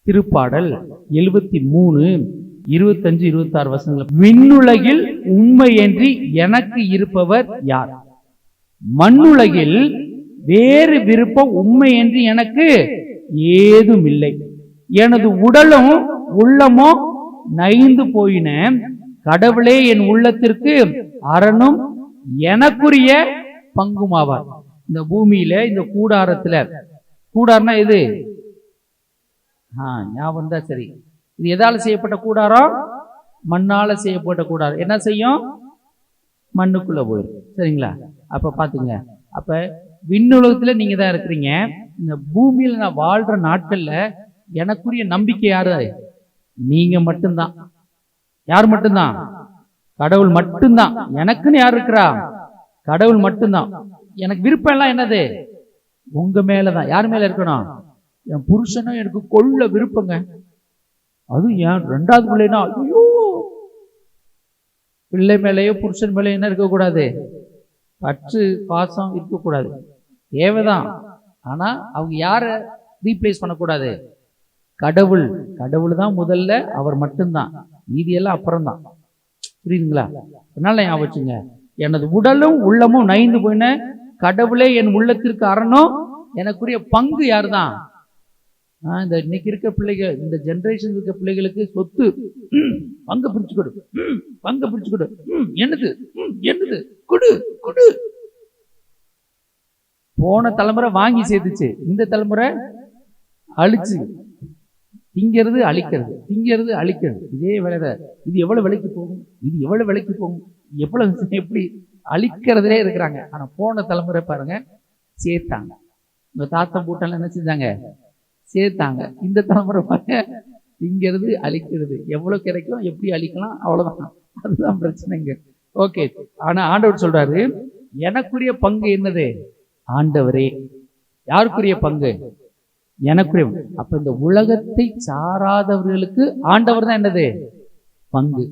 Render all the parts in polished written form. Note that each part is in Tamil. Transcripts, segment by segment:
திருப்பாடல் 73, 25, 26 வசனங்கள். விண்ணுலகில் உண்மையின்றி எனக்கு இருப்பவர் யார்? மண்ணுலகில் வேறு விருப்பம் உண்மையின்றி எனக்கு ஏதும் இல்லை. எனது உடலும் உள்ளமோ நைந்து போயின. கடவுளே என் உள்ளத்திற்கு அரணும் எனக்குரிய பங்குமாவார். இந்த பூமியில இந்த கூடாரத்துல, கூடாரம்னா எது? ஞாபகம் தான். சரி, இது எதால செய்யப்பட்ட கூடாரம்? மண்ணால செய்யப்பட்ட கூடாரம். என்ன செய்யும்? மண்ணுக்குள்ள போயிடும். சரிங்களா? அப்ப பாத்துங்க, அப்ப விண்ணுலகத்துல நீங்க தான் இருக்கிறீங்க. இந்த பூமியில நான் வாழ்ற நாட்கள்ல எனக்குரிய நம்பிக்கை யாரு? நீங்க மட்டும்தான். யார் மட்டும்தான்? கடவுள் மட்டும்தான். எனக்குன்னு யார் இருக்கிறா? கடவுள் மட்டும்தான். எனக்கு விருப்பம் எல்லாம் என்னது? உங்க மேலதான். யார் மேல இருக்கணும்? என் புருஷனும் எனக்கு கொள்ள விருப்பங்க. அது ஏன் 2வது பிள்ளைனா, ஐயோ, பிள்ளை மேலேயோ புருஷன் மேலே என்ன இருக்கக்கூடாது? பற்று பாசம் இருக்கக்கூடாது. தேவைதான். ஆனா அவங்க யார ரீப்ளேஸ் பண்ணக்கூடாது? கடவுள். கடவுள் தான் முதல்ல, அவர் மட்டும்தான். மீதியெல்லாம் அப்புறம்தான். புரியுதுங்களா? அதனால ஞாபகம் வச்சுங்க, எனது உடலும் உள்ளமும் நைந்து போயின. கடவுளே என் உள்ளத்திற்கு அரணும் எனக்குரிய பங்கு யார் தான்? இந்த இன்னைக்கு இருக்க பிள்ளைகள், இந்த ஜெனரேஷன் இருக்க பிள்ளைகளுக்கு சொத்து பங்கு பிரிச்சு கொடு, பங்கு பிரிச்சு கொடு, என்னது என்னது கொடு கொடு. போன தலைமுறை வாங்கி சேர்த்துச்சு, இந்த தலைமுறை அழிச்சு திங்கிறது அழிக்கிறது, திங்கிறது அழிக்கிறது. இதே வேலை. இது எவ்வளவு விலைக்கு போகும்? இது எவ்வளவு விலைக்கு போகும்? எவ்வளவு எப்படி அழிக்கிறதுலே இருக்கிறாங்க. ஆனா போன தலைமுறை பாருங்க, சேர்த்தாங்க. உங்க தாத்தா பூட்டெல்லாம் என்ன செஞ்சாங்க? சேர்த்தாங்க. இந்த தலைமுறை பாருங்க, திங்கிறது அழிக்கிறது. எவ்வளவு கிடைக்கும், எப்படி அழிக்கலாம், அவ்வளவுதான். அதுதான் பிரச்சனைங்க. ஓகே. ஆனா ஆண்டவர் சொல்றாரு, எனக்குரிய பங்கு என்னது? ஆண்டவரே. யாருக்குரிய பங்கு? எனக்குரிய. அப்ப இந்த உலகத்தை சாராதவர்களுக்கு ஆண்டவர் தான் என்னது? பங்கு.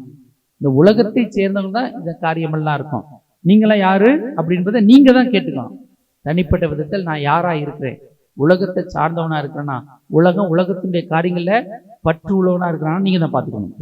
இந்த உலகத்தை சேர்ந்தவங்க தான் இந்த காரியமெல்லாம் இருக்கும். நீங்களாம் யாரு அப்படின்றத நீங்க தான் கேட்டுக்கணும். தனிப்பட்ட விதத்தில் நான் யாரா இருக்கிறேன்? உலகத்தை சார்ந்தவனா இருக்கிறேன்னா, உலகத்தினுடைய காரியங்கள்ல பற்று உள்ளவனா இருக்கிறான்னா நீங்க தான் பாத்துக்கணும்.